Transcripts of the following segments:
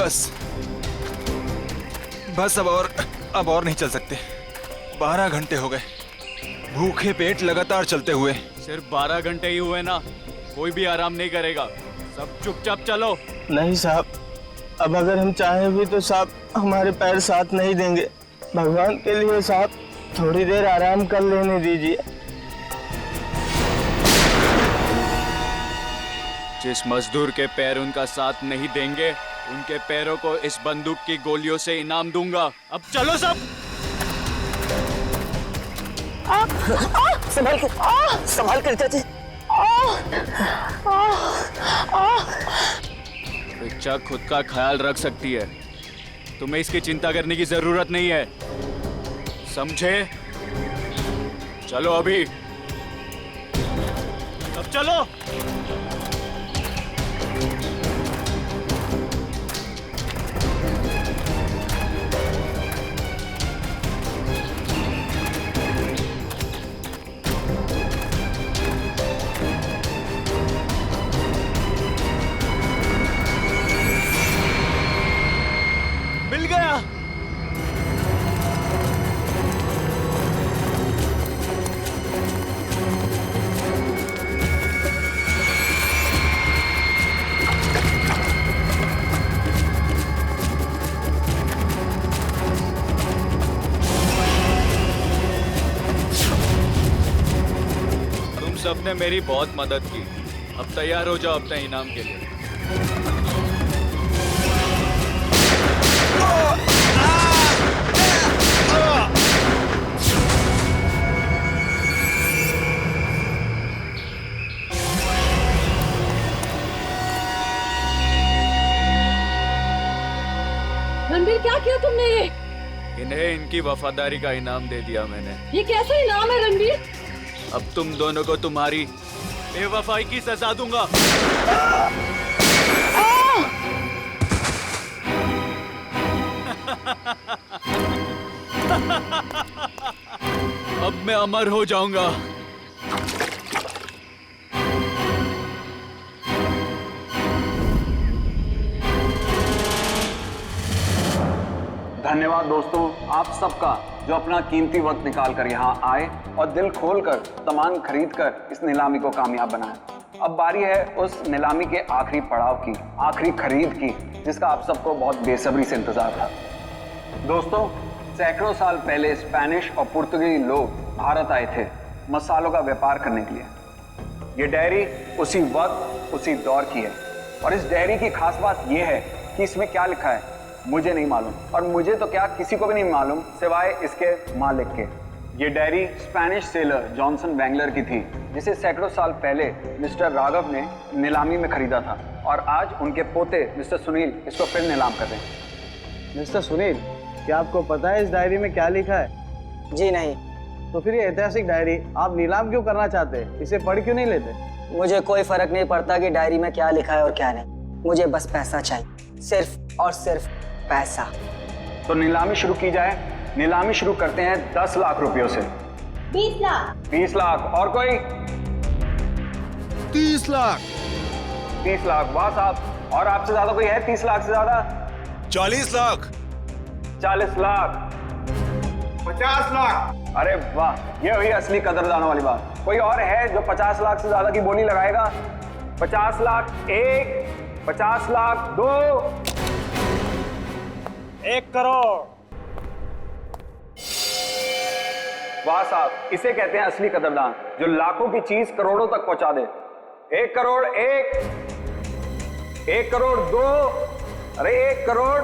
बस बस अब और नहीं चल सकते। 12 घंटे हो गए भूखे पेट लगातार चलते हुए। सिर्फ 12 घंटे ही हुए ना, कोई भी आराम नहीं करेगा। सब चुपचाप चलो। नहीं साहब, अब अगर हम चाहें भी तो साहब हमारे पैर साथ नहीं देंगे। भगवान के लिए साहब थोड़ी देर आराम कर लेने दीजिए। जिस मजदूर के पैर उनका साथ नहीं देंगे, उनके पैरों को इस बंदूक की गोलियों से इनाम दूंगा। अब चलो सब। संभाल कर चाची। बच्चा खुद का ख्याल रख सकती है, तुम्हें इसकी चिंता करने की जरूरत नहीं है, समझे? चलो अभी, अब चलो। मिल गया। तुम सबने मेरी बहुत मदद की, अब तैयार हो जाओ अपने इनाम के लिए। रणबीर, क्या किया तुमने ये? इन्हें इनकी वफादारी का इनाम दे दिया मैंने। ये कैसा इनाम है रणबीर? अब तुम दोनों को तुम्हारी बेवफाई की सजा दूंगा। अब मैं अमर हो जाऊंगा। धन्यवाद दोस्तों आप सबका, जो अपना कीमती वक्त निकाल कर यहाँ आए और दिल खोलकर सामान खरीद कर इस नीलामी को कामयाब बनाया। अब बारी है उस नीलामी के आखिरी पड़ाव की, आखिरी खरीद की, जिसका आप सबको बहुत बेसब्री से इंतजार था। दोस्तों, सैकड़ों साल पहले स्पेनिश और पुर्तगाली लोग भारत आए थे मसालों का व्यापार करने के लिए। ये डायरी उसी वक्त उसी दौर की है, और इस डायरी की खास बात यह है कि इसमें क्या लिखा है मुझे नहीं मालूम, और मुझे तो क्या किसी को भी नहीं मालूम सिवाय इसके मालिक के। ये डायरी स्पेनिश सेलर जॉनसन वैंगलर की थी, जिसे सैकड़ों साल पहले मिस्टर राघव ने नीलामी में खरीदा था, और आज उनके पोते मिस्टर सुनील इसको फिर नीलाम कर रहे हैं। मिस्टर सुनील, क्या आपको पता है इस डायरी में क्या लिखा है? जी नहीं। तो फिर ये ऐतिहासिक डायरी आप नीलाम क्यों करना चाहते हैं? इसे पढ़ क्यों नहीं लेते? मुझे कोई फर्क नहीं पड़ता कि डायरी में क्या लिखा है और क्या नहीं, मुझे बस पैसा चाहिए, सिर्फ और सिर्फ पैसा। तो नीलामी शुरू की जाए। नीलामी शुरू करते हैं 10 लाख रुपयों से। 20 लाख। 20 लाख। और कोई? 30 लाख। 30 लाख। वाह साहब, और आपसे ज्यादा कोई है? 30 लाख से ज्यादा? 40 लाख। 40 लाख। 50 लाख। अरे वाह, ये हुई असली कदरदानों वाली बात। कोई और है जो 50 लाख से ज्यादा की बोली लगाएगा? 50 लाख 1, 50 लाख 2, 1 करोड़। वाह साहब, इसे कहते हैं असली कदरदान, जो लाखों की चीज करोड़ों तक पहुंचा दे। 1 करोड़ 1, 1 करोड़ 2, अरे 1 करोड़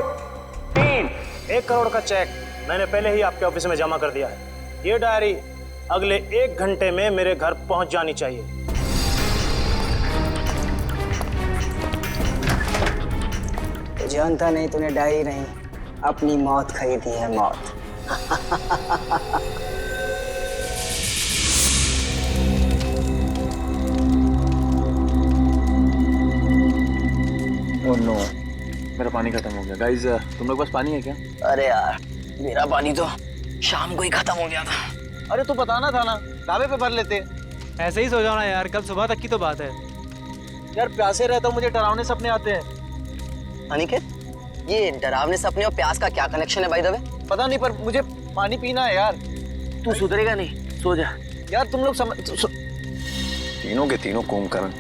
3। 1 करोड़ का चेक मैंने पहले ही आपके ऑफिस में जमा कर दिया है। ये डायरी अगले 1 घंटे में मेरे घर पहुंच जानी चाहिए। जानता नहीं तूने डायरी नहीं, अपनी मौत खरीदी है, मौत। ओह नो, मेरा पानी खत्म हो गया। गाइस, तुम लोग पास पानी है क्या? अरे यार, मेरा पानी तो शाम को ही खत्म हो गया था। अरे तो बताना था ना, ढाबे पे भर लेते। ऐसे ही सो जाओ ना यार, कल सुबह तक की तो बात है। यार प्यासे रहता हूँ, मुझे डरावने सपने आते हैं। अनिकेत, ये डरावने सपने और प्यास का क्या कनेक्शन है भाई दवे? पता नहीं, पर मुझे पानी पीना है यार। तू सुधरेगा नहीं, सो जा। यार तुम लोग तीनों के तीनों कुंभकर्ण।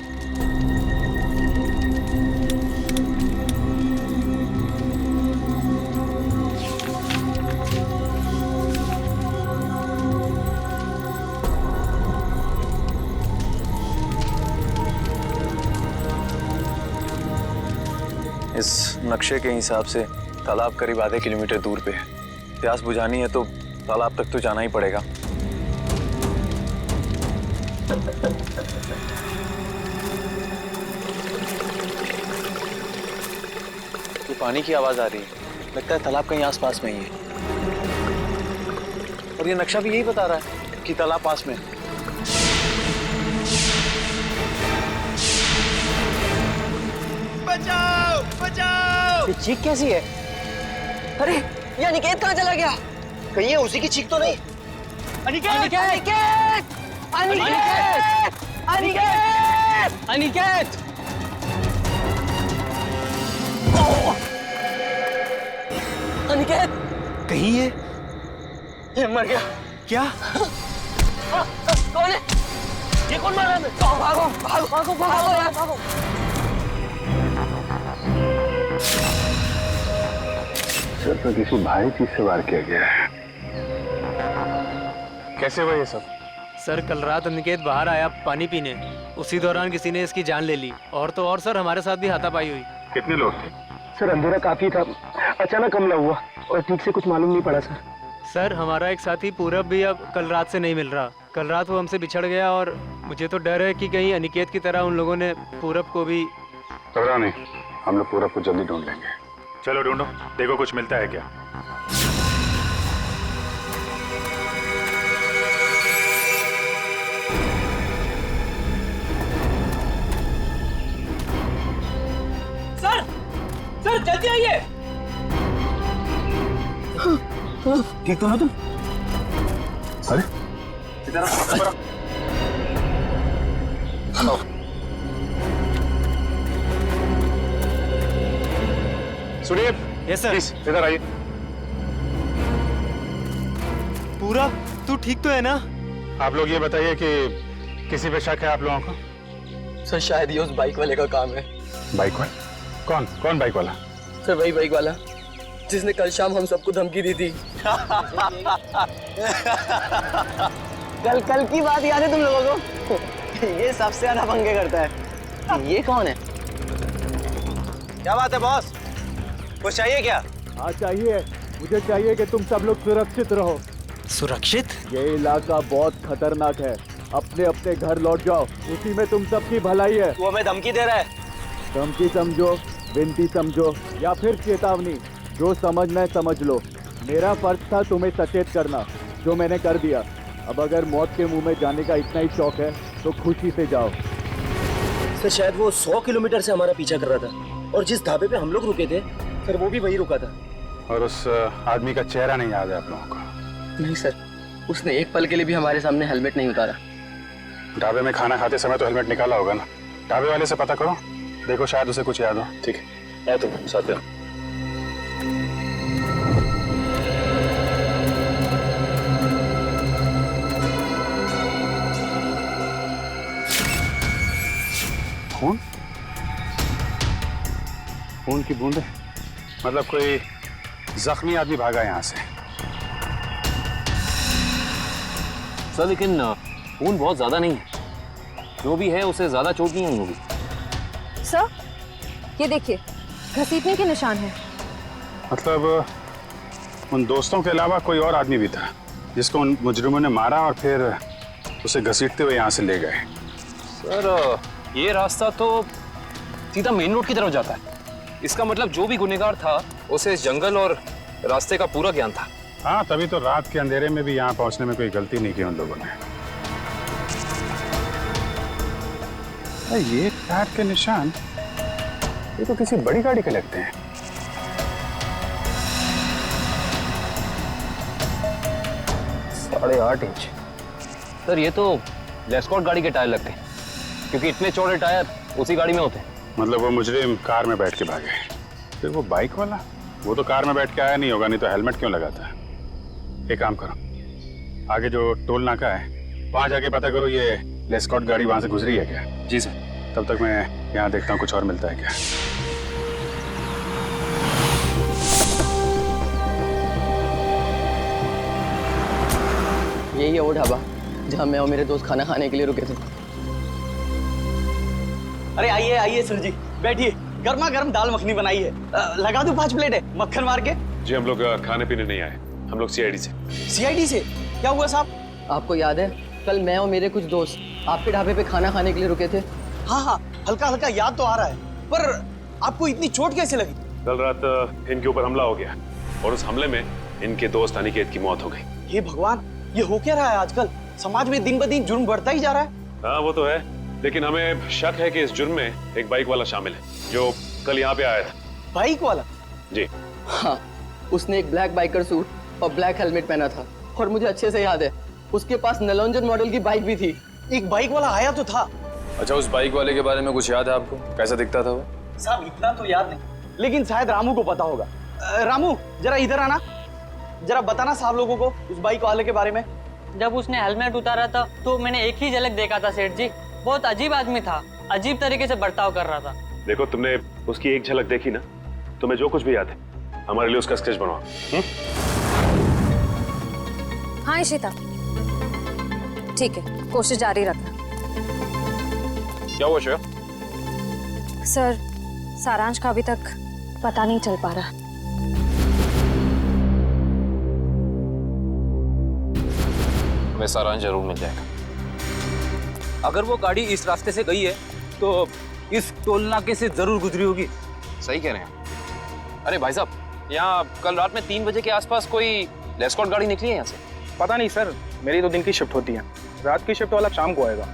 इस नक्शे के हिसाब से तालाब करीब आधे किलोमीटर दूर पे है। प्यास बुझानी है तो तालाब तक तो जाना ही पड़ेगा। ये पानी की आवाज आ रही है, लगता है तालाब कहीं आसपास में ही है। और ये नक्शा भी यही बता रहा है कि तालाब पास में है। बचाओ बचाओ! ये चीख कैसी है? अरे ये अनिकेत कहाँ चला गया? कहीं ये उसी की चीख तो नहीं? अनिकेत! अनिकेत! अनिकेत! अनिकेत! अनिकेत! अनिकेत! कहीं ये मर गया। क्या? कौन है? ये कौन मार रहा है? भागो भागो भागो भागो यार भागो! सर तो किसी भारी चीज से वार किया गया है। कैसे हुआ ये सब? सर कल रात अनिकेत बाहर आया पानी पीने, उसी दौरान किसी ने इसकी जान ले ली। और तो और सर हमारे साथ भी हाथापाई हुई। कितने लोग थे? सर अंधेरा काफी था, अचानक हमला हुआ और ठीक से कुछ मालूम नहीं पड़ा सर। सर हमारा एक साथी पूरब भी अब कल रात से नहीं मिल रहा। कल रात वो हमसे बिछड़ गया और मुझे तो डर है कि कहीं अनिकेत की तरह उन लोगों ने पूरब को भी। घबराओ नहीं, हम लोग पूरा कुछ जल्दी ढूंढ लेंगे। चलो ढूंढो, देखो कुछ मिलता है क्या। सर सर जल्दी आइए। ठीक तो हो तुम? अरे सुनील, यस सर। प्लीज इधर आइए। पूरब तू ठीक तो है ना? आप लोग ये बताइए कि किसी पे शक है आप लोगों को? सर शायद ये उस बाइक वाले का काम है। बाइक वाला? कौन कौन बाइक वाला? सर वही बाइक वाला जिसने कल शाम हम सबको धमकी दी थी। कल की बात याद है तुम लोगों को? ये सबसे ज्यादा पंगे करता है। ये कौन है? क्या बात है बॉस, कुछ चाहिए क्या? हाँ चाहिए, मुझे चाहिए कि तुम सब लोग सुरक्षित रहो। सुरक्षित? ये इलाका बहुत खतरनाक है, अपने अपने घर लौट जाओ, उसी में तुम सबकी भलाई है। वो हमें धमकी दे रहा है। धमकी समझो, विनती समझो या फिर चेतावनी, जो समझना है समझ लो। मेरा फर्ज था तुम्हें सचेत करना, जो मैंने कर दिया। अब अगर मौत के मुंह में जाने का इतना ही शौक है तो खुशी से जाओ। सर शायद वो 100 किलोमीटर से हमारा पीछा कर रहा था और जिस ढाबे पे हम लोग रुके थे सर वो भी वही रुका था। और उस आदमी का चेहरा नहीं याद है आप लोगों को? नहीं सर, उसने एक पल के लिए भी हमारे सामने हेलमेट नहीं उतारा। ढाबे में खाना खाते समय तो हेलमेट निकाला होगा ना? ढाबे वाले से पता करो, देखो शायद उसे कुछ याद हो। ठीक है, आए तुम साथ में। खून? खून की बूंदें? मतलब कोई जख्मी आदमी भागा यहाँ से? सर लेकिन खून बहुत ज्यादा नहीं है, जो भी है उसे ज्यादा चोट नहीं आई होगी। सर ये देखिए घसीटने के निशान हैं। मतलब उन दोस्तों के अलावा कोई और आदमी भी था जिसको उन मुजरिमों ने मारा और फिर उसे घसीटते हुए यहाँ से ले गए। सर ये रास्ता तो सीधा मेन रोड की तरफ जाता है। इसका मतलब जो भी गुनहगार था उसे इस जंगल और रास्ते का पूरा ज्ञान था। हाँ, तभी तो रात के अंधेरे में भी यहाँ पहुँचने में कोई गलती नहीं की उन लोगों ने। ये टायर के निशान, ये तो किसी बड़ी गाड़ी के लगते हैं। .8 इंच। सर ये तो लेस्कॉट गाड़ी के टायर लगते हैं, क्योंकि इतने चौड़े टायर उसी गाड़ी में होते हैं। मतलब वो मुजरिम कार में बैठ के भागे, फिर वो बाइक वाला? वो तो कार में बैठ के आया नहीं होगा, नहीं तो हेलमेट क्यों लगाता है। एक काम करो, आगे जो टोल नाका है वहां जाके पता करो ये लेस्कॉट गाड़ी वहां से गुजरी है क्या। जी सर। तब तक मैं यहाँ देखता हूँ कुछ और मिलता है क्या। यही है वो ढाबा जहाँ मैं और मेरे दोस्त खाना खाने के लिए रुके थे। अरे आइए आइए सर जी, बैठिए। गर्मा गर्म दाल मखनी बनाई है, लगा दूं 5 प्लेट है मक्खन मार के। जी हम लोग खाने पीने नहीं आए, हम लोग सीआईडी से। सीआईडी से? क्या हुआ साहब? आपको याद है कल मैं और मेरे कुछ दोस्त आपके ढाबे पे खाना खाने के लिए रुके थे? हाँ हाँ, हल्का हल्का याद तो आ रहा है, पर आपको इतनी चोट कैसे लगी? कल रात इनके ऊपर हमला हो गया और उस हमले में इनके दोस्त अनिकेत की मौत हो गई। हे भगवान, ये हो क्या रहा है आजकल? समाज में दिन ब दिन जुर्म बढ़ता ही जा रहा है। हाँ वो तो है, लेकिन हमें शक है कि इस जुर्म में एक बाइक वाला शामिल है जो कल यहाँ पे आया था। बाइक वाला? जी हाँ, उसने एक ब्लैक बाइकर सूट और ब्लैक हेलमेट पहना था और मुझे अच्छे से याद है उसके पास नलोंजन मॉडल की बाइक भी थी। एक बाइक वाला आया तो था। अच्छा, उस बाइक वाले के बारे में कुछ याद है आपको? कैसा दिखता था वो? साहब इतना तो याद नहीं, लेकिन शायद रामू को पता होगा। रामू जरा इधर आना, जरा बताना साहब लोगों को उस बाइक वाले के बारे में। जब उसने हेलमेट उतारा था तो मैंने एक ही झलक देखा था सेठ जी। बहुत अजीब आदमी था, अजीब तरीके से बर्ताव कर रहा था। देखो तुमने उसकी एक झलक देखी ना, तुम्हें जो कुछ भी याद है हमारे लिए उसका स्केच बनवाओ। हाँ इशिता, ठीक है, कोशिश जारी रखना। क्या हुआ श्रेया? सर, सारांश का अभी तक पता नहीं चल पा रहा। हमें सारांश जरूर मिल जाएगा। अगर वो गाड़ी इस रास्ते से गई है तो इस टोल नाके से जरूर गुजरी होगी। सही कह रहे हैं। अरे भाई साहब, यहाँ कल रात में 3 बजे के आसपास कोई लेस्कॉट गाड़ी निकली है यहाँ से? पता नहीं सर, मेरी तो दिन की शिफ्ट होती है, रात की शिफ्ट वाला शाम को आएगा।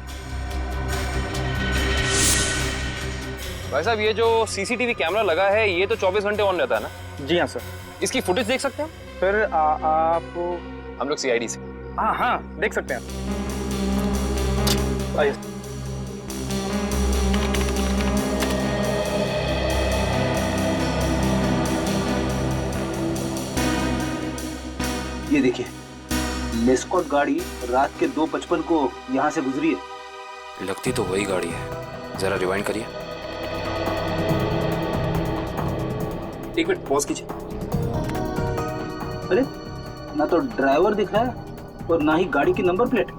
भाई साहब, ये जो सीसीटीवी कैमरा लगा है ये तो 24 घंटे ऑन रहता है ना? जी हाँ सर। इसकी फुटेज देख सकते हैं सर आप? हम लोग सीआईडी से। हाँ हाँ, देख सकते हैं। आइए। ये देखिए, लेस्कॉट गाड़ी रात के 2:55 को यहाँ से गुजरी है। लगती तो वही गाड़ी है, जरा रिवाइंड करिए। एक मिनट पॉज कीजिए। अरे ना तो ड्राइवर दिख रहा है और ना ही गाड़ी की नंबर प्लेट।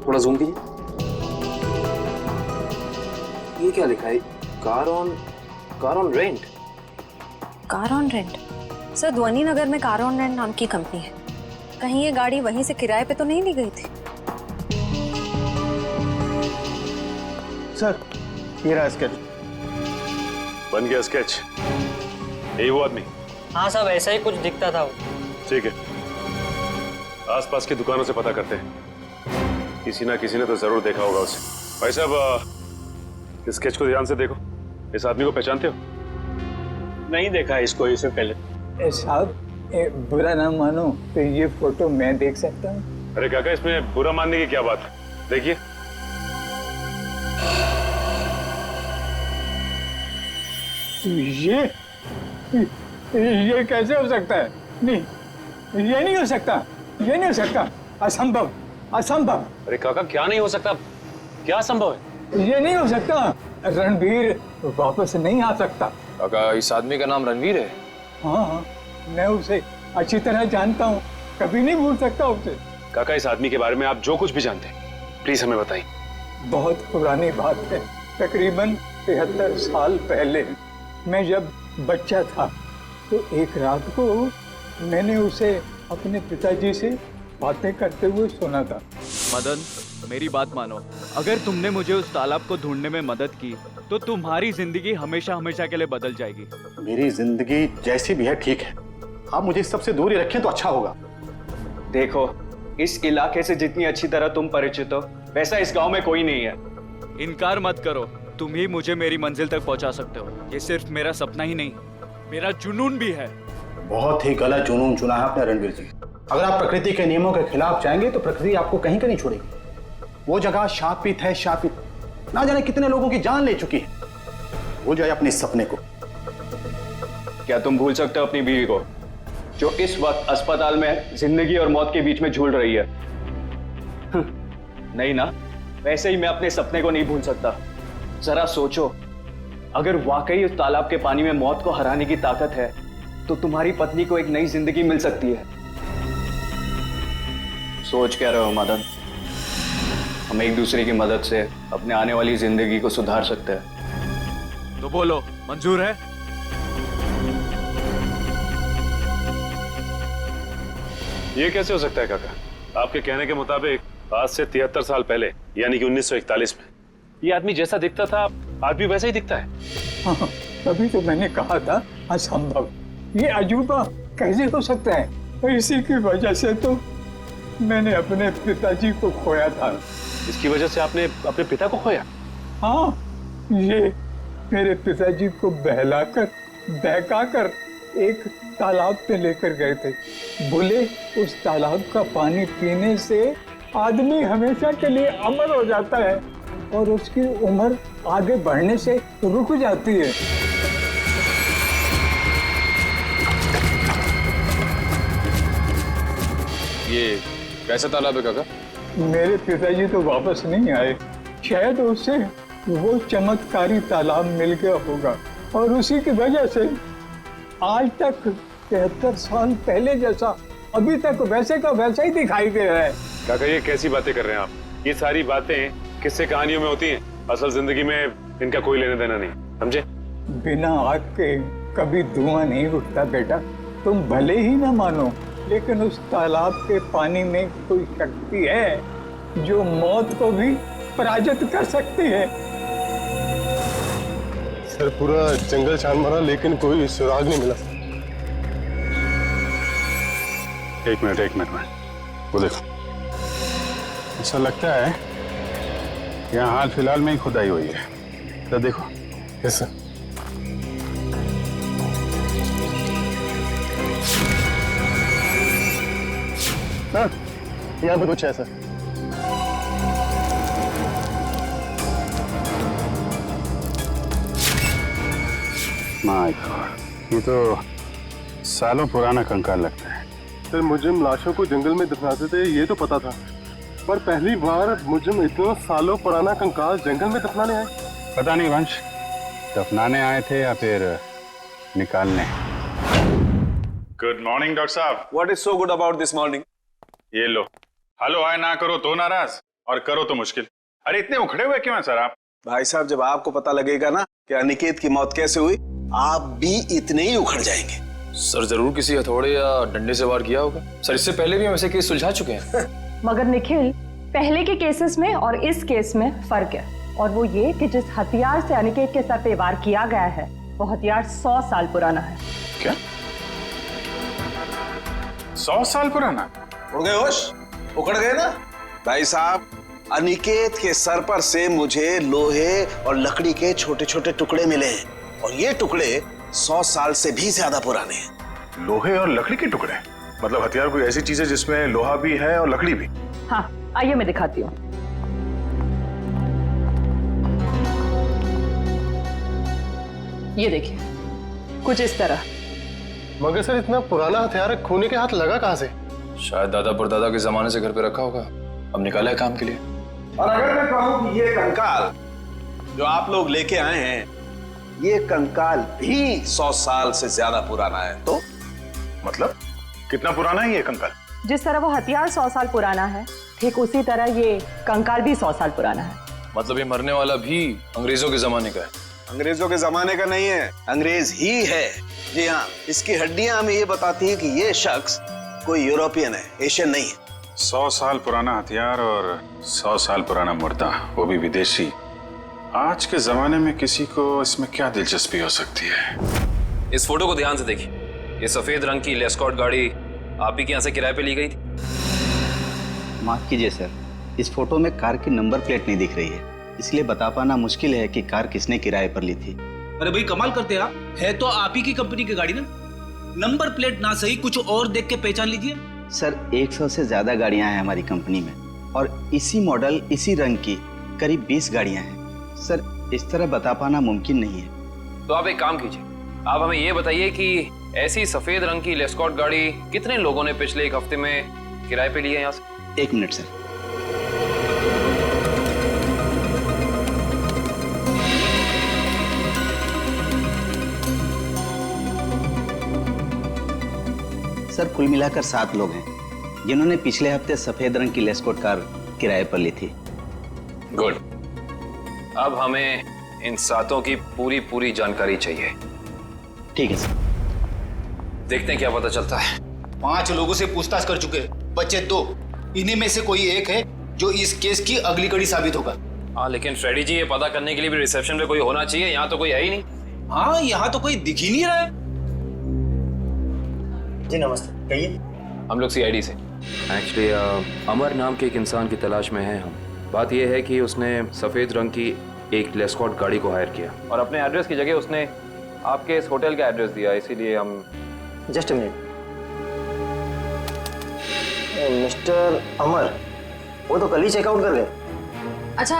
थोड़ा जूम कीजिए। ये क्या लिखा है? Car on rent. Car on rent? Sir, ध्वनि नगर में कार ऑन रेंट नाम की कंपनी है। कहीं ये गाड़ी वहीं से किराए पे तो नहीं ली गई थी? सर, ये रहा स्केच। बन गया स्केच? यही वो आदमी? हाँ साहब, ऐसा ही कुछ दिखता था वो। ठीक है, आसपास की दुकानों से पता करते हैं, किसी ना किसी ने तो जरूर देखा होगा उसे। भाई साहब, इस स्केच को ध्यान से देखो। इस आदमी को पहचानते हो? नहीं देखा इसको इससे पहले। साहब, बुरा ना मानो तो ये फोटो मैं देख सकता हूँ? अरे काका, इसमें बुरा मानने की क्या बात है? देखिए। ये कैसे हो सकता है? नहीं, ये नहीं हो सकता, ये नहीं हो सकता, असंभव, असंभव। अरे काका, क्या नहीं हो सकता? क्या संभव है? ये नहीं हो सकता, रणवीर वापस नहीं आ सकता। काका, इस आदमी का नाम रणवीर है? हाँ हाँ, मैं उसे अच्छी तरह जानता हूँ, कभी नहीं भूल सकता उसे। काका, इस आदमी के बारे में आप जो कुछ भी जानते हैं प्लीज हमें बताइए। बहुत पुरानी बात है, तकरीबन 73 साल पहले मैं जब बच्चा था तो एक रात को मैंने उसे अपने पिताजी से बातें करते हुए सुना था। मदन, मेरी बात मानो। अगर तुमने मुझे उस तालाब को ढूंढने में मदद की तो तुम्हारी जिंदगी हमेशा हमेशा के लिए बदल जाएगी। मेरी जिंदगी जैसी भी है ठीक है, आप मुझे सबसे दूर ही रखें तो अच्छा होगा। देखो, इस इलाके से जितनी अच्छी तरह तुम परिचित हो वैसा इस गांव में कोई नहीं है। इनकार मत करो, तुम ही मुझे मेरी मंजिल तक पहुंचा सकते हो। ये सिर्फ मेरा सपना ही नहीं, मेरा जुनून भी है। बहुत ही गलत जुनून चुना है आपने रणवीर जी। अगर आप प्रकृति के नियमों के खिलाफ जाएंगे तो प्रकृति आपको कहीं का नहीं छोड़ेगी। वो जगह शापित है, शापित। ना जाने कितने लोगों की जान ले चुकी है। वो जाए अपने सपने को। क्या तुम भूल सकते हो अपनी बीवी को, जो इस वक्त अस्पताल में जिंदगी और मौत के बीच में झूल रही है? नहीं ना, वैसे ही मैं अपने सपने को नहीं भूल सकता। जरा सोचो, अगर वाकई उस तालाब के पानी में मौत को हराने की ताकत है, तो तुम्हारी पत्नी को एक नई जिंदगी मिल सकती है। सोच क्या रहे हो मदन? हम एक दूसरे की मदद से अपने आने वाली जिंदगी को सुधार सकते हैं। तो बोलो, मंजूर है? ये कैसे हो सकता है काका? आपके कहने के मुताबिक आज से 73 साल पहले, यानी कि 1941 में, ये आदमी जैसा दिखता था आज भी वैसा ही दिखता है। हाँ, तभी तो मैंने कहा था असंभव, ये अजूबा कैसे हो सकता है? और इसी की वजह से तो मैंने अपने पिताजी को खोया था। इसकी वजह से आपने अपने पिता को खोया? हाँ, ये मेरे पिताजी को बहकाकर एक तालाब पे लेकर गए थे। बोले उस तालाब का पानी पीने से आदमी हमेशा के लिए अमर हो जाता है और उसकी उम्र आगे बढ़ने से रुक जाती है। ये कैसा तालाब है काका? मेरे पिताजी तो वापस नहीं आए, शायद उससे वो चमत्कारी तालाब मिल गया होगा और उसी की वजह से आज तक 73 साल पहले जैसा अभी तक वैसे का वैसा ही दिखाई दे रहा है। काका ये कैसी बातें कर रहे हैं आप? ये सारी बातें किस्से कहानियों में होती हैं, असल जिंदगी में इनका कोई लेना देना नहीं, समझे? बिना आग के कभी धुआं नहीं उठता बेटा। तुम भले ही ना मानो, लेकिन उस तालाब के पानी में कोई शक्ति है जो मौत को भी पराजित कर सकती है। सर पूरा जंगल छान मारा लेकिन कोई सुराग नहीं मिला। एक मिनट वो देखो, ऐसा लगता है यहाँ हाल फिलहाल में ही खुदाई हुई है। तो देखो। Yes sir. हाँ, यहाँ पे कुछ है सर। माय गॉड, ये तो सालों पुराना कंकाल लगता है। सर मुजरिम लाशों को जंगल में दफनाते थे ये तो पता था, पर पहली बार मुजरिम इतना सालों पुराना कंकाल जंगल में दफनाने आए। पता नहीं वंश, दफनाने आए थे या फिर निकालने। गुड मॉर्निंग डॉक्टर साहब। What is so good about this morning? ये लो। हेलो हाय ना करो तो नाराज और करो तो मुश्किल। अरे इतने उखड़े हुए क्यों हैं सर आप? भाई साहब, जब आपको पता लगेगा ना कि अनिकेत की मौत कैसे हुई, आप भी इतने ही उखड़ जाएंगे। सर जरूर किसी हथौड़े या डंडे से वार किया होगा। सर इससे पहले भी हम ऐसे केस सुलझा चुके हैं। मगर निखिल, पहले के केसेस में और इस केस में फर्क है, और वो ये कि जिस हथियार से अनिकेत के सर पे वार किया गया है वो हथियार 100 साल पुराना है। क्या? 100 साल पुराना? उड़ गए होश? उखड़ गए ना? भाई साहब, अनिकेत के सर पर से मुझे लोहे और लकड़ी के छोटे छोटे टुकड़े मिले हैं और ये टुकड़े 100 साल से भी ज्यादा पुराने हैं। लोहे और लकड़ी के टुकड़े? मतलब हथियार कोई ऐसी चीज है जिसमें लोहा भी है और लकड़ी भी? हाँ, आइए मैं दिखाती हूँ। ये देखिए, कुछ इस तरह। मगर सर इतना पुराना हथियार खूनी के हाथ लगा कहाँ से? शायद दादा परदादा के जमाने से घर पे रखा होगा, अब निकाला है काम के लिए। और अगर मैं कहूं कि ये कंकाल जो आप लोग लेके आए हैं, ये कंकाल भी 100 साल से ज्यादा पुराना है, तो मतलब कितना पुराना है ये कंकाल? जिस तरह वो हथियार 100 साल पुराना है, ठीक उसी तरह ये कंकाल भी 100 साल पुराना है। मतलब ये मरने वाला भी अंग्रेजों के जमाने का है? अंग्रेजों के जमाने का नहीं है, अंग्रेज ही है। जी हाँ, इसकी हड्डियां हमें ये बताती है कि ये शख्स कोई यूरोपियन है, एशियन नहीं है। 100 साल पुराना हथियार और 100 साल पुराना मुर्दा, वो भी विदेशी। आज के जमाने में किसी को इसमें क्या दिलचस्पी हो सकती है? इस फोटो को ध्यान से देखिए। ये सफेद रंग की लेस्कॉट गाड़ी आप ही के यहाँ से किराए पे ली गई थी? माफ कीजिए सर, इस फोटो में कार की नंबर प्लेट नहीं दिख रही है, इसलिए बता पाना मुश्किल है कि कार किसने किराए पर ली थी। अरे भाई कमाल करते हैं आप, है तो आप ही की कंपनी की गाड़ी ना, नंबर प्लेट ना सही कुछ और देख के पहचान लीजिए। सर 100 से ज्यादा गाड़ियां हैं हमारी कंपनी में और इसी मॉडल इसी रंग की करीब 20 गाड़ियां हैं। सर इस तरह बता पाना मुमकिन नहीं है। तो आप एक काम कीजिए, आप हमें ये बताइए कि ऐसी सफेद रंग की लेस्कॉट गाड़ी कितने लोगों ने पिछले एक हफ्ते में किराए पे ली है यहाँ से? 1 मिनट सर। सर कुल मिलाकर 7 लोग हैं जिन्होंने पिछले हफ्ते सफेद रंग की लेस्कॉट कार किराए पर ली थी। गुड। अब हमें इन 7 की पूरी जानकारी चाहिए। ठीक है सर। देखते हैं क्या पता चलता है। 5 लोगों से पूछताछ कर चुके, बचे 2। इन्हीं में से कोई एक है जो इस केस की अगली कड़ी साबित होगा। हाँ, लेकिन फ्रेडी जी, ये पता करने के लिए भी रिसेप्शन पे कोई होना चाहिए। यहाँ तो कोई है ही नहीं। हाँ, यहाँ तो कोई दिख ही नहीं रहा है। जी नमस्ते, कहिए। हम लोग CID से। एक्चुअली अमर नाम के एक इंसान की तलाश में हैं हम। बात यह है कि उसने सफ़ेद रंग की एक लेस्कॉट गाड़ी को हायर किया और अपने एड्रेस की जगह उसने आपके इस होटल का एड्रेस दिया, इसीलिए हम। Just a minute. मिस्टर अमर, वो तो कल ही चेकआउट कर गए। अच्छा,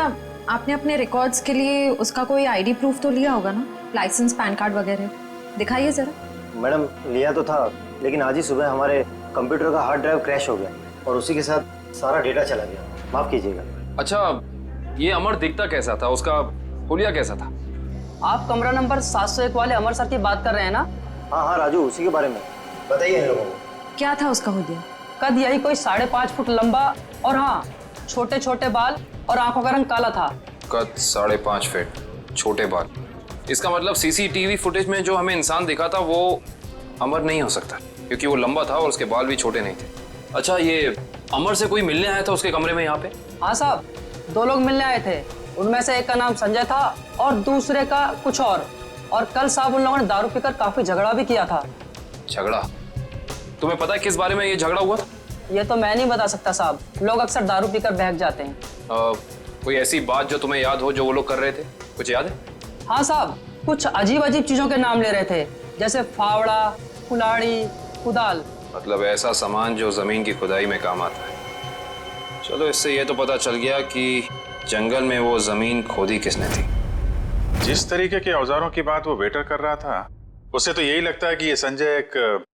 आपने अपने रिकॉर्ड्स के लिए उसका कोई ID प्रूफ तो लिया होगा ना? लाइसेंस, पैन कार्ड वगैरह दिखाइए जरा। मैडम लिया तो था, लेकिन आज ही सुबह हमारे कंप्यूटर का हार्ड ड्राइव क्रैश हो गया और उसी के साथ सारा डेटा चला गया। माफ कीजिएगा। अच्छा, ये अमर दिखता कैसा था? उसका हुलिया कैसा था? आप कमरा नंबर 701 वाले अमर सर की बात कर रहे हैं ना? हाँ राजू, उसी के बारे में बताइए इन लोगों को। क्या था उसका हुलिया? कद यही कोई 5.5 फुट लंबा और हाँ, छोटे छोटे बाल और आंखों का रंग काला था। कद 5.5 फीट, छोटे बाल। इसका मतलब CCTV फुटेज में जो हमें इंसान दिखा था वो अमर नहीं हो सकता, क्योंकि वो लंबा था और उसके बाल भी छोटे नहीं थे। अच्छा, ये अमर से कोई मिलने आया था उसके कमरे में यहाँ पे? हाँ साहब, 2 लोग मिलने आए थे। उनमें से एक का नाम संजय था और दूसरे का कुछ और कल साहब उन लोगों ने दारू पीकर काफी झगड़ा भी किया था। झगड़ा? तुम्हें पता है किस बारे में ये झगड़ा हुआ था? ये तो मैं नहीं बता सकता साहब, लोग अक्सर दारू पीकर बहक जाते हैं। कोई ऐसी बात जो तुम्हें याद हो जो वो लोग कर रहे थे? कुछ याद है? हाँ साहब, कुछ अजीब चीजों के नाम ले रहे थे, जैसे फावड़ा, कुल्हाड़ी, कुदाल। मतलब ऐसा सामान जो जमीन की खुदाई में काम आता है। चलो, इससे ये तो पता चल गया कि जंगल में वो जमीन खोदी किसने थी। जिस तरीके के औजारों की बात वो वेटर कर रहा था, उससे तो यही लगता है कि ये संजय एक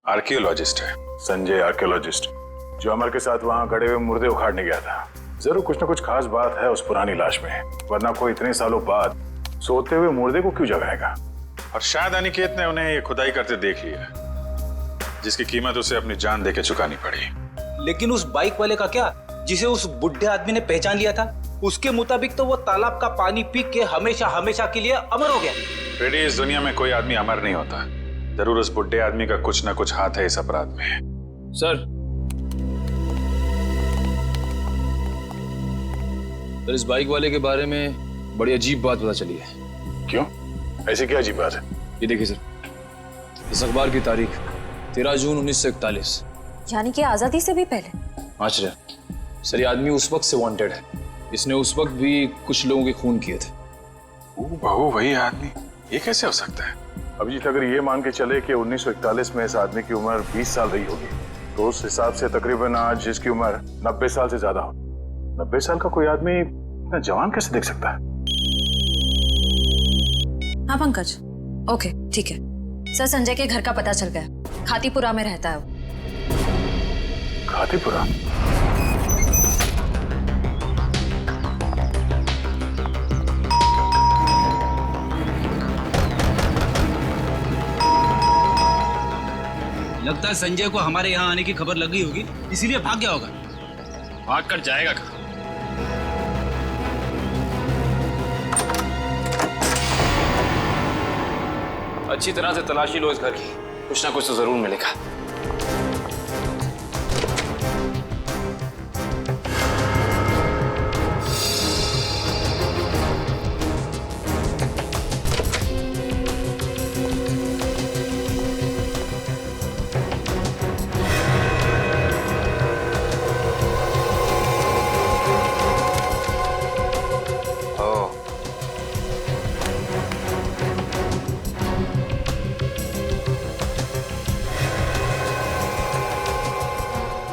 आर्कियोलॉजिस्ट है। संजय आर्कियोलॉजिस्ट जो अमर के साथ वहां गड़े हुए मुर्दे उखाड़ने गया था। जरूर कुछ ना कुछ खास बात है उस पुरानी लाश में, वरना कोई इतने सालों बाद सोते हुए मुर्दे को क्यों जगाएगा? और शायद अनिकेत ने उन्हें ये खुदाई करते देख लिया, जिसकी कीमत उसे अपनी जान देके चुकानी पड़ी। लेकिन उस बाइक वाले का क्या, जिसे उस बुढ़े आदमी ने पहचान लिया था? उसके मुताबिक तो वो तालाब का पानी पी के हमेशा के लिए अमर हो गया। फ्रेडी, इस दुनिया में कोई आदमी अमर नहीं होता। जरूर उस बुढ़े आदमी का कुछ ना कुछ हाथ है इस अपराध में। सर, इस बाइक वाले के बारे में बड़ी अजीब बात पता चली है। क्यों? ऐसी क्या अजीब बात है? ये देखिए सर, इस अखबार की तारीख 13 जून 1941, यानी कि आजादी से भी पहले। आश्चर्य सर, ये आदमी उस वक्त से वांटेड है। इसने उस वक्त भी कुछ लोगों के खून किए थे। बहू, वही आदमी? ये कैसे हो सकता है? अभिजीत, अगर ये मान के चले कि 1941 में इस आदमी की उम्र 20 साल रही होगी, तो उस हिसाब से तकरीबन आज जिसकी उम्र 90 साल से ज्यादा हो। 90 साल का कोई आदमी इतना जवान कैसे दिख सकता है? हाँ पंकज, ओके ठीक है सर। संजय के घर का पता चल गया, खातीपुरा में रहता है वो। खातीपुरा? लगता है संजय को हमारे यहाँ आने की खबर लग गई होगी, इसीलिए भाग गया होगा। भाग कर जाएगा कहाँ? अच्छी तरह से तलाशी लो इस घर की, कुछ ना कुछ तो जरूर मिलेगा।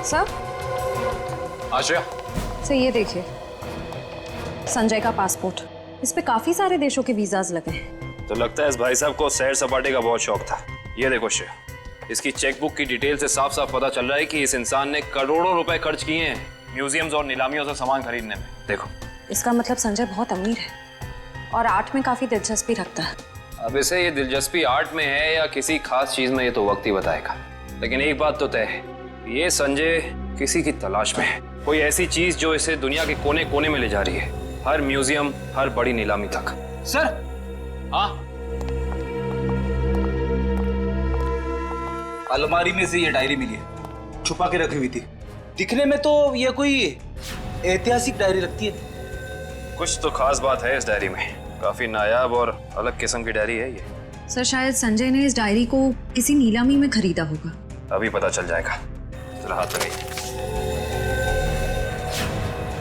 सर, आश्रया, सर ये देखिए संजय का पासपोर्ट। इस पे काफी सारे देशों के वीजाज लगे हैं। तो लगता है इस भाई साहब को सैर सपाटे का बहुत शौक था। ये देखो श्रेया, इसकी चेकबुक की डिटेल से साफ साफ पता चल रहा है कि इस इंसान ने करोड़ों रुपए खर्च किए हैं म्यूजियम्स और नीलामियों से सामान खरीदने में। देखो, इसका मतलब संजय बहुत अमीर है और आर्ट में काफी दिलचस्पी रखता है। अब इसे ये दिलचस्पी आर्ट में है या किसी खास चीज में, ये तो वक्त ही बताएगा। लेकिन एक बात तो तय है, ये संजय किसी की तलाश में है, कोई ऐसी चीज जो इसे दुनिया के कोने कोने में ले जा रही है, हर म्यूजियम, हर बड़ी नीलामी तक। सर, हाँ, अलमारी में से ये डायरी मिली है, छुपा के रखी हुई थी। दिखने में तो ये कोई ऐतिहासिक डायरी लगती है। कुछ तो खास बात है इस डायरी में, काफी नायाब और अलग किस्म की डायरी है ये। सर, शायद संजय ने इस डायरी को किसी नीलामी में खरीदा होगा। अभी पता चल जाएगा। जरा हाथ लगाइए।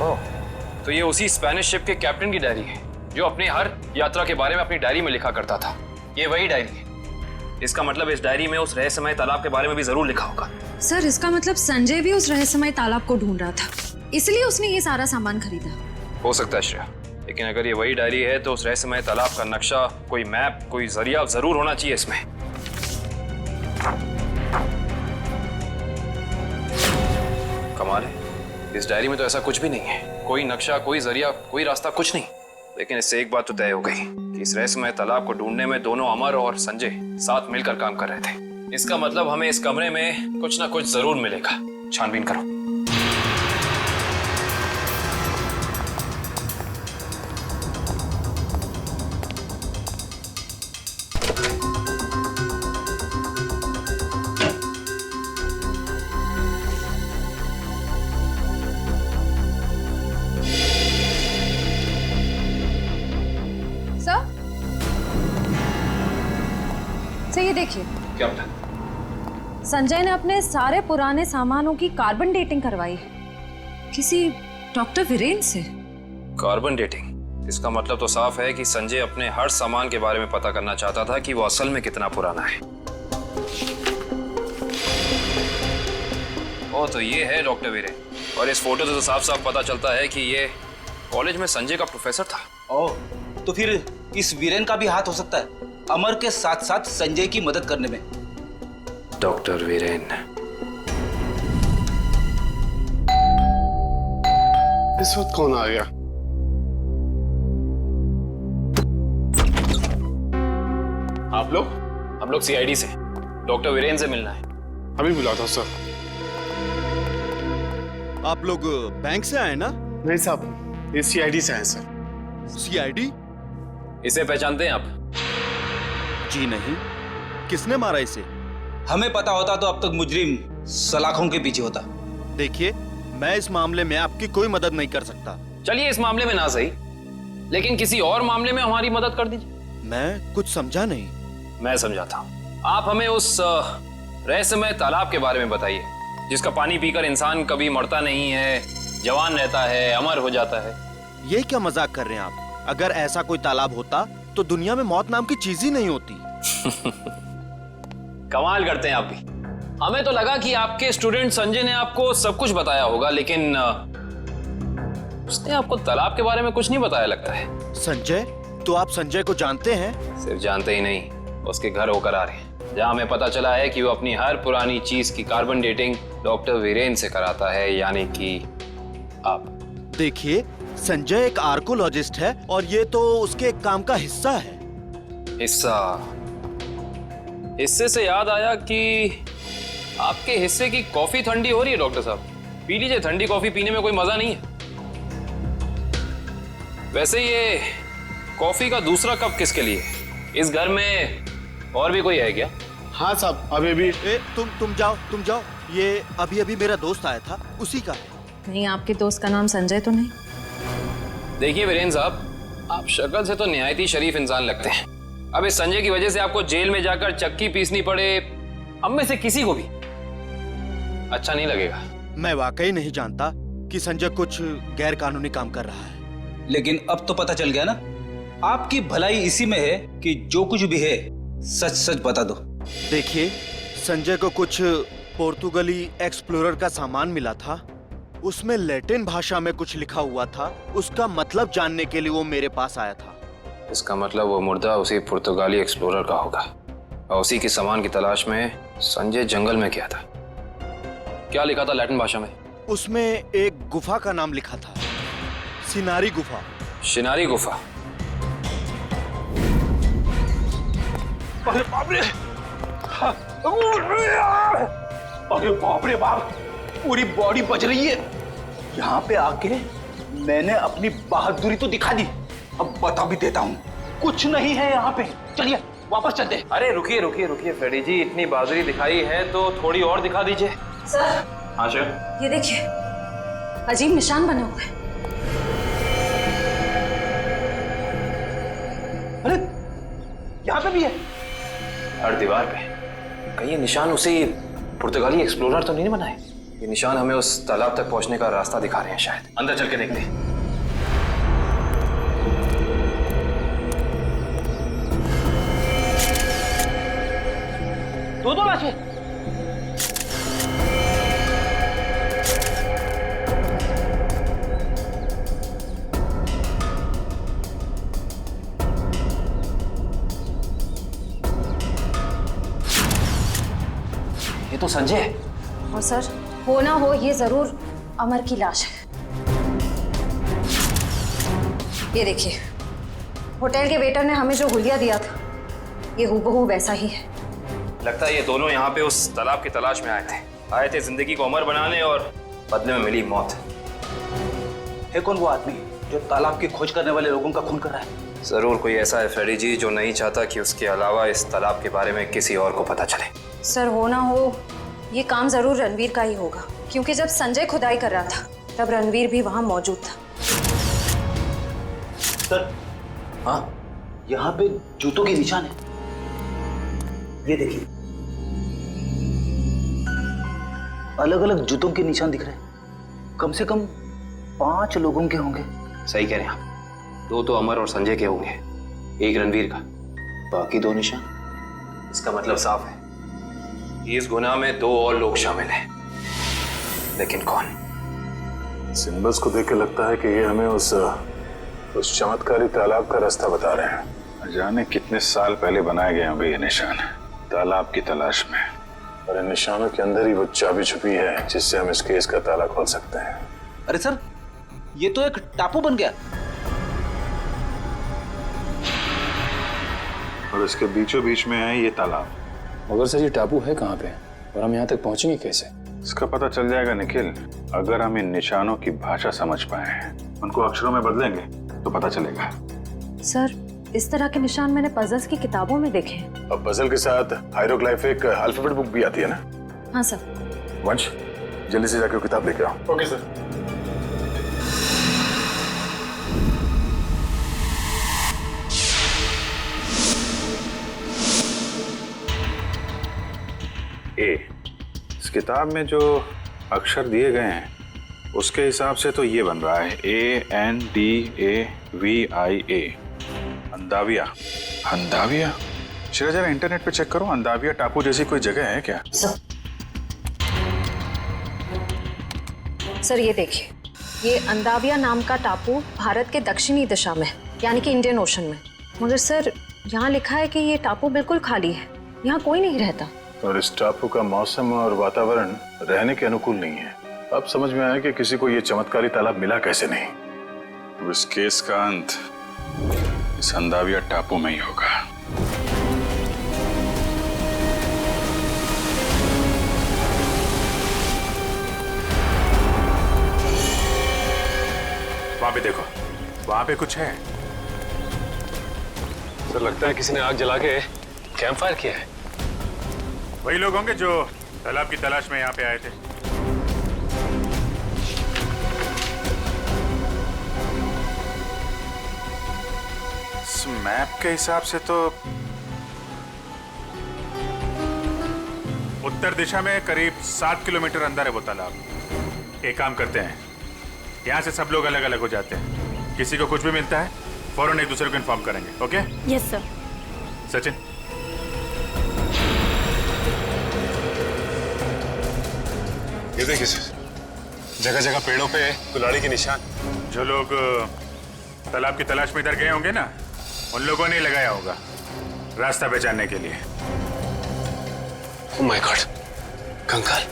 ओह, तो ये उसी स्पेनिश शिप के कैप्टन की डायरी है जो अपनी हर यात्रा के बारे में अपनी डायरी में लिखा करता था। ये वही डायरी है। इसका मतलब इस डायरी में उस रहस्यमय तालाब के बारे में भी जरूर लिखा होगा। सर, इसका मतलब संजय भी उस रहस्यमय तालाब को ढूंढ रहा था, इसलिए उसने ये सारा सामान खरीदा। हो सकता है श्रेया, लेकिन अगर ये वही डायरी है तो उस रहस्यमय तालाब का नक्शा, कोई मैप, कोई जरिया जरूर होना चाहिए इसमें। कमाल है, इस डायरी में तो ऐसा कुछ भी नहीं है, कोई नक्शा, कोई जरिया, कोई रास्ता, कुछ नहीं। लेकिन इससे एक बात तो तय हो गई कि इस रहस्यमय तालाब को ढूंढने में दोनों अमर और संजय साथ मिलकर काम कर रहे थे। इसका मतलब हमें इस कमरे में कुछ ना कुछ जरूर मिलेगा। छानबीन करो। ये देखिए, क्या बता? संजय ने अपने सारे पुराने सामानों की कार्बन डेटिंग करवाई है किसी डॉक्टर वीरेन से। Carbon dating? इसका मतलब तो साफ है कि संजय अपने हर सामान के बारे में पता करना चाहता था कि वो असल में कितना पुराना है। ओ, तो ये है डॉक्टर वीरेन, और इस फोटो से तो साफ साफ पता चलता है कि ये कॉलेज में संजय का प्रोफेसर था। ओह, तो फिर इस वीरेन का भी हाथ हो सकता है अमर के साथ साथ संजय की मदद करने में। डॉक्टर वीरेन। इस वक्त कौन आ गया? आप लोग? हम लोग सीआईडी से, डॉक्टर वीरेन से मिलना है। अभी बुलाता हूं सर। आप लोग बैंक से आए ना? नहीं साहब, ये सीआईडी से आए सर। सीआईडी? इसे पहचानते हैं आप? जी नहीं। किसने मारा इसे? हमें पता होता तो अब तक मुजरिम सलाखों के पीछे होता। देखिए, मैं इस मामले में आपकी कोई मदद नहीं कर सकता। चलिए, इस मामले में ना सही, लेकिन किसी और मामले में हमारी मदद कर दीजिए। मैं कुछ समझा नहीं। मैं समझाता हूँ। आप हमें उस रहस्यमय तालाब के बारे में बताइए जिसका पानी पीकर इंसान कभी मरता नहीं है, जवान रहता है, अमर हो जाता है। ये क्या मजाक कर रहे हैं आप? अगर ऐसा कोई तालाब होता तो दुनिया में मौत नाम की चीज ही नहीं होती। कमाल करते हैं आप भी। हमें तो लगा कि आपके स्टूडेंट संजय ने आपको सब कुछ बताया होगा, लेकिन उसने आपको तालाब के बारे में कुछ नहीं बताया लगता है। संजय? तो आप संजय को जानते हैं? सिर्फ जानते ही नहीं, उसके घर होकर आ रहे हैं, जहाँ हमें पता चला है कि वो अपनी हर पुरानी चीज की कार्बन डेटिंग डॉक्टर वीरेन से कराता है, यानी कि आप। देखिए, संजय एक आर्कोलॉजिस्ट है और ये तो उसके एक काम का हिस्सा है। हिस्सा? हिस्से से याद आया कि आपके हिस्से की कॉफी ठंडी हो रही है डॉक्टर साहब, पी लीजिए। ठंडी कॉफी पीने में कोई मजा नहीं है। वैसे ये कॉफी का दूसरा कप किसके लिए? इस घर में और भी कोई है क्या? हाँ साहब, अभी भी। तुम जाओ। ये अभी मेरा दोस्त आया था, उसी का है। नहीं, आपके दोस्त का नाम संजय तो नहीं? देखिए वीरेन साहब, आप शक्ल से तो निहायत ही शरीफ इंसान लगते हैं। अब इस संजय की वजह से आपको जेल में जाकर चक्की पीसनी पड़े, हम में से किसी को भी अच्छा नहीं लगेगा। मैं वाकई नहीं जानता कि संजय कुछ गैर कानूनी काम कर रहा है। लेकिन अब तो पता चल गया ना, आपकी भलाई इसी में है कि जो कुछ भी है सच सच बता दो। देखिए, संजय को कुछ पोर्तुगली एक्सप्लोरर का सामान मिला था, उसमें लैटिन भाषा में कुछ लिखा हुआ था। उसका मतलब जानने के लिए वो मेरे पास आया था। इसका मतलब वो मुर्दा उसी पुर्तगाली एक्सप्लोरर का होगा और उसी की सामान की तलाश में संजय जंगल में गया था। क्या लिखा था लैटिन भाषा में? उसमें एक गुफा का नाम लिखा था, सिनारी गुफा। शिनारी गुफा। अरे बाप रे! अरे बाप रे बाप! पूरी बॉडी बज रही है। यहाँ पे आके मैंने अपनी बहादुरी तो दिखा दी, अब बता भी देता हूँ, कुछ नहीं है यहाँ पे। चलिए वापस चलते। अरे रुकिए रुकिए रुकिए फ्रेडी जी, इतनी बहादुरी दिखाई है तो थोड़ी और दिखा दीजिए। सर हाँ सर। ये देखिए, अजीब निशान बने हुए हैं। अरे यहाँ पे भी है। हर दीवार पे। कहीं ये निशान उसी पुर्तगाली एक्सप्लोरर तो नहीं बनाए? ये निशान हमें उस तालाब तक पहुंचने का रास्ता दिखा रहे हैं शायद। अंदर चल के देखते हैं। दो लाशें। ये तो संजय है। और सर, हो ना हो ये जरूर अमर की लाश है। ये देखिए, होटल के वेटर ने हमें जो हुलिया दिया था, ये हूबहू वैसा ही है। लगता है ये दोनों यहाँ पे उस तालाब की तलाश में आए थे जिंदगी को अमर बनाने और बदले में मिली मौत। है कौन वो आदमी जो तालाब की खोज करने वाले लोगों का खून कर रहा है? जरूर कोई ऐसा है फ्रेडी जी जो नहीं चाहता कि उसके अलावा इस तालाब के बारे में किसी और को पता चले। सर, हो ना हो ये काम जरूर रणवीर का ही होगा, क्योंकि जब संजय खुदाई कर रहा था तब रणवीर भी वहां मौजूद था। सर, हाँ, यहाँ पे जूतों के निशान है। ये देखिए, अलग अलग जूतों के निशान दिख रहे हैं। कम से कम 5 लोगों के होंगे। सही कह रहे हैं आप। 2 तो अमर और संजय के होंगे, 1 रणवीर का, बाकी 2 निशान। इसका मतलब साफ है, इस गुनाह में 2 और लोग शामिल हैं। लेकिन कौन? सिंबल्स को देख के लगता है कि ये हमें उस चमत्कारी तालाब का रास्ता बता रहे हैं। जाने कितने साल पहले बनाए गए होंगे ये निशान, तालाब की तलाश में। और इन निशानों के अंदर ही वो चाबी छुपी है जिससे हम इस केस का ताला खोल सकते हैं। अरे सर, ये तो एक टापू बन गया। और इसके बीचों बीच में है ये तालाब। मगर सर, ये टापू है कहाँ पे और हम यहाँ तक पहुंचेंगे कैसे? इसका पता चल जाएगा निखिल, अगर हम इन निशानों की भाषा समझ पाए, उनको अक्षरों में बदलेंगे तो पता चलेगा। सर, इस तरह के निशान मैंने पजल्स की किताबों में देखे हैं। अब पजल के साथ हायरोग्लाइफिक अल्फाबेट बुक भी आती है ना? हाँ सर। वंश, जल्दी से जाके वो किताब लेके आओ। Okay sir. इस किताब में जो अक्षर दिए गए हैं उसके हिसाब से तो ये बन रहा है ANDAVIA, अंदाविया। अंदाविया? चलो जरा इंटरनेट पे चेक करो, अंदाविया टापू जैसी कोई जगह है क्या? सर, ये देखिए, ये अंदाविया नाम का टापू भारत के दक्षिणी दिशा में, यानी कि इंडियन ओशन में। मगर सर, यहाँ लिखा है कि ये टापू बिल्कुल खाली है, यहाँ कोई नहीं रहता। और इस टापू का मौसम और वातावरण रहने के अनुकूल नहीं है। अब समझ में आया कि किसी को ये चमत्कारी तालाब मिला कैसे नहीं। तो इस केस का अंत इस अंदाविया टापू में ही होगा। वहां पे देखो, वहां पे कुछ है। सर, लगता है किसी ने आग जला के कैंप फायर किया है। वही लोग होंगे जो तालाब की तलाश में यहाँ पे आए थे। इस मैप के हिसाब से तो उत्तर दिशा में करीब 7 किलोमीटर अंदर है वो तालाब। एक काम करते हैं, यहाँ से सब लोग अलग अलग हो जाते हैं। किसी को कुछ भी मिलता है फौरन एक दूसरे को इन्फॉर्म करेंगे। ओके? Yes sir. सचिन, ये देखिए सर, जगह जगह पेड़ों पे कुल्हाड़ी के निशान। जो लोग तालाब की तलाश में इधर गए होंगे ना, उन लोगों ने लगाया होगा रास्ता पहचानने के लिए। ओह माय गॉड, कंकाल।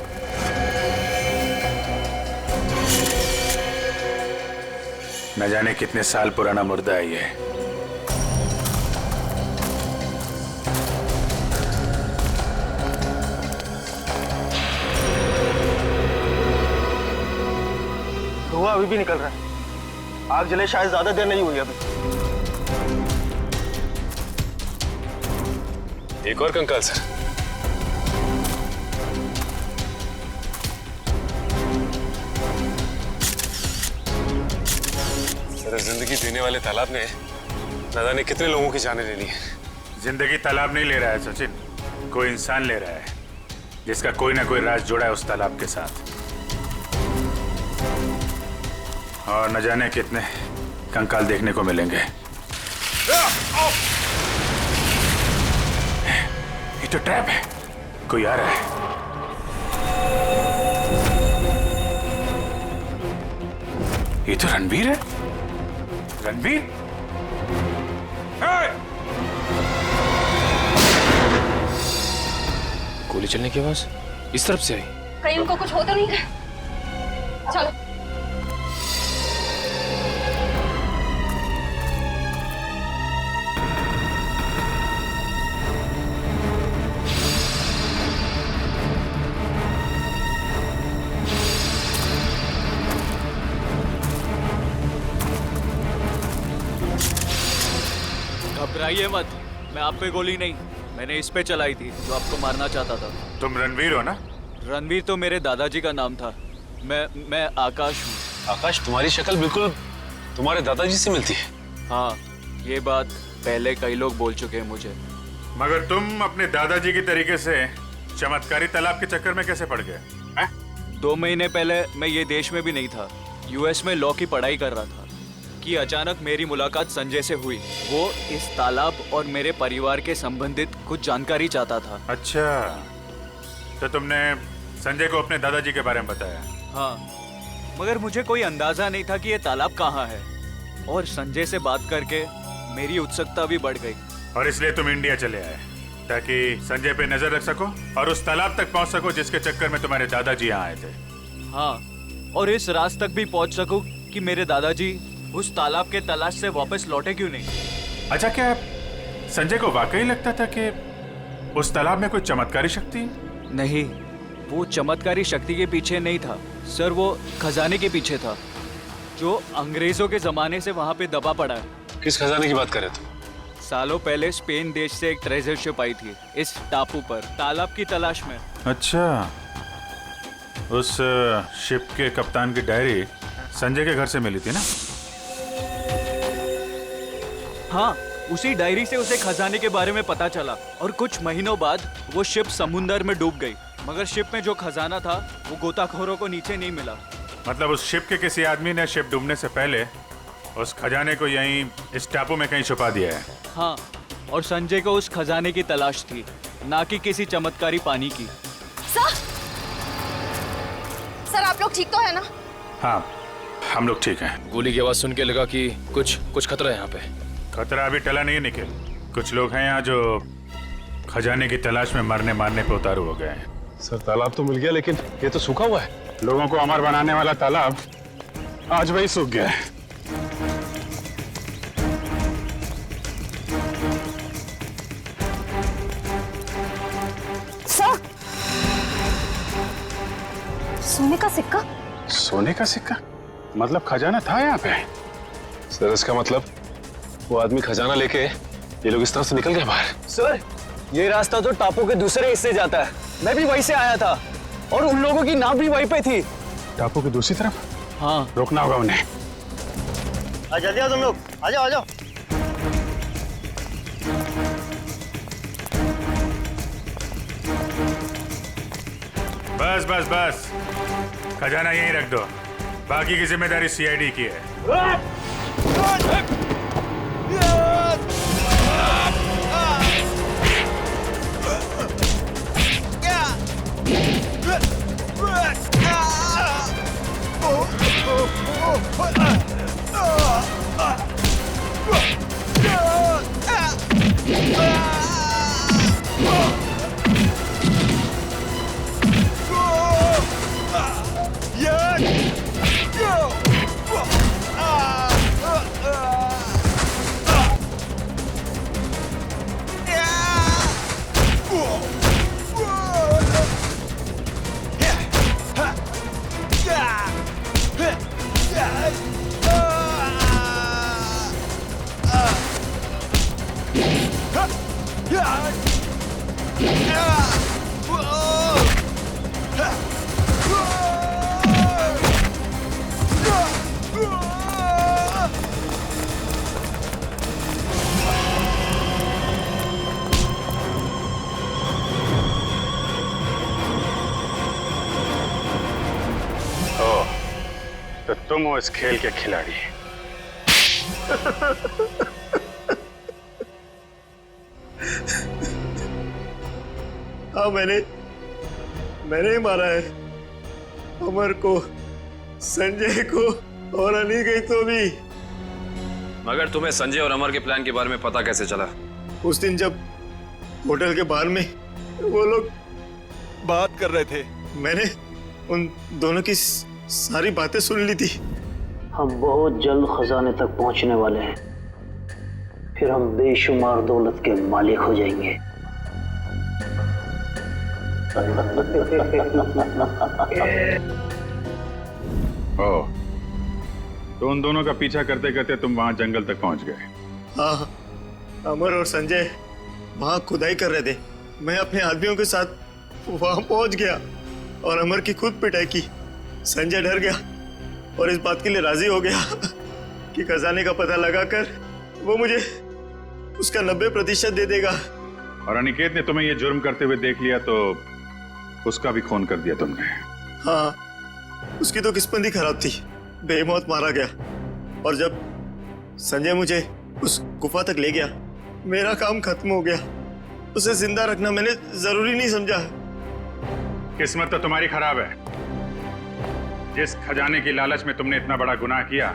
न जाने कितने साल पुराना मुर्दा है ये। धुआं अभी भी निकल रहा है। आग जले शायद ज्यादा देर नहीं हुई अभी। एक और कंकाल सर। सर, जिंदगी देने वाले तालाब ने न जाने कितने लोगों की जानें ले ली है। जिंदगी तालाब नहीं ले रहा है सचिन, कोई इंसान ले रहा है जिसका कोई ना कोई राज जुड़ा है उस तालाब के साथ। और न जाने कितने कंकाल देखने को मिलेंगे। ये तो ट्रैप है, कोई आ रहा है। ये तो रणवीर है। रणवीर, गोली चलने की आवाज इस तरफ से आई। कहीं उनको कुछ हो तो नहीं रहा? चलो। घबराइए मत, मैं आप पे गोली नहीं, मैंने इस पे चलाई थी जो आपको मारना चाहता था। तुम रणवीर हो ना? रणवीर तो मेरे दादाजी का नाम था। मैं आकाश हूँ। आकाश, तुम्हारी शक्ल बिल्कुल तुम्हारे दादाजी से मिलती है। हाँ, ये बात पहले कई लोग बोल चुके हैं मुझे। मगर तुम अपने दादाजी की तरीके से चमत्कारी तालाब के चक्कर में कैसे पड़ गए? 2 महीने पहले मैं ये देश में भी नहीं था, यूएस में लॉ की पढ़ाई कर रहा था कि अचानक मेरी मुलाकात संजय से हुई। वो इस तालाब और मेरे परिवार के संबंधित कुछ जानकारी चाहता था। अच्छा, तो तुमने संजय को अपने दादाजी के बारे में बताया? हाँ, मगर मुझे कोई अंदाजा नहीं था कि ये तालाब कहाँ है। और संजय से बात करके मेरी उत्सुकता भी बढ़ गई। और इसलिए तुम इंडिया चले आए ताकि संजय पे नजर रख सको और उस तालाब तक पहुंच सको जिसके चक्कर में तुम्हारे दादाजी यहाँ आए थे। हाँ, और इस राज तक भी पहुंच सकूं कि मेरे दादाजी उस तालाब के तलाश से वापस लौटे क्यों नहीं। अच्छा, क्या संजय को वाकई लगता था कि उस तालाब में कोई चमत्कारी शक्ति? नहीं, वो चमत्कारी शक्ति के पीछे नहीं था सर, वो खजाने के पीछे था जो अंग्रेजों के जमाने से वहाँ पे दबा पड़ा है। किस खजाने की बात कर रहे थे? सालों पहले स्पेन देश से एक ट्रेजर शिप आई थी इस टापू पर तालाब की तलाश में। अच्छा, उस शिप के कप्तान की डायरी संजय के घर से मिली थी ना? हाँ, उसी डायरी से उसे खजाने के बारे में पता चला और कुछ महीनों बाद वो शिप समुंदर में डूब गई। मगर शिप में जो खजाना था वो गोताखोरों को नीचे नहीं मिला। मतलब उस शिप के किसी आदमी ने शिप डूबने से पहले उस खजाने को यहीं इस टापू में कहीं छुपा दिया है। हाँ, और संजय को उस खजाने की तलाश थी, ना कि किसी चमत्कारी पानी की। सर, आप लोग ठीक तो है ना? हाँ, हम लोग ठीक हैं। गोली की आवाज सुन के लगा कि कुछ खतरा है यहाँ पे। खतरा अभी टला नहीं है निखिल। कुछ लोग हैं यहाँ जो खजाने की तलाश में मरने मारने पे उतारू हो गए हैं। सर, तालाब तो मिल गया लेकिन ये तो सूखा हुआ है। लोगों को अमर बनाने वाला तालाब आज वही सूख गया है। सर, सोने का सिक्का? सोने का सिक्का? मतलब खजाना था यहाँ पे? सर, इसका मतलब वो आदमी खजाना लेके ये लोग इस तरफ से निकल गए बाहर। सर, ये रास्ता तो टापू के दूसरे हिस्से जाता है। मैं भी वहीं से आया था और उन लोगों की नाव भी वहीं पे थी। टापू की दूसरी तरफ? हाँ, रोकना होगा उन्हें। जल्दी आओ तुम लोग, आ जाओ आ जाओ। बस बस बस, खजाना यहीं रख दो, बाकी की जिम्मेदारी सीआईडी की है। Oh! तो तुम हो इस खेल के खिलाड़ी। हाँ, मैंने ही मारा है अमर को, संजय को और अनिकेत को भी। मगर तुम्हें संजय और अमर के प्लान के बारे में पता कैसे चला? उस दिन जब होटल के बाहर में वो लोग बात कर रहे थे, मैंने उन दोनों की सारी बातें सुन ली थी। हम बहुत जल्द खजाने तक पहुंचने वाले हैं, फिर हम बेशुमार दौलत के मालिक हो जाएंगे। ओह, तो उन दोनों का पीछा करते करते तुम वहां जंगल तक पहुंच गए। हाँ, अमर और संजय वहां खुदाई कर रहे थे। मैं अपने आदमियों के साथ वहां पहुंच गया और अमर की खुद पिटाई की। संजय डर गया और इस बात के लिए राजी हो गया कि खजाने का पता लगाकर वो मुझे उसका 90% दे देगा। और अनिकेत ने तुम्हें ये जुर्म करते हुए देख लिया तो उसका भी खून कर दिया तुमने। हाँ, उसकी तो किस्मत ही खराब थी, बेमौत मारा गया। और जब संजय मुझे उस गुफा तक ले गया, मेरा काम खत्म हो गया। उसे जिंदा रखना मैंने जरूरी नहीं समझा। किस्मत तो तुम्हारी खराब है। जिस खजाने की लालच में तुमने इतना बड़ा गुनाह किया,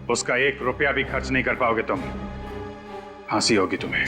उसका 1 रुपया भी खर्च नहीं कर पाओगे तुम। फांसी होगी तुम्हें।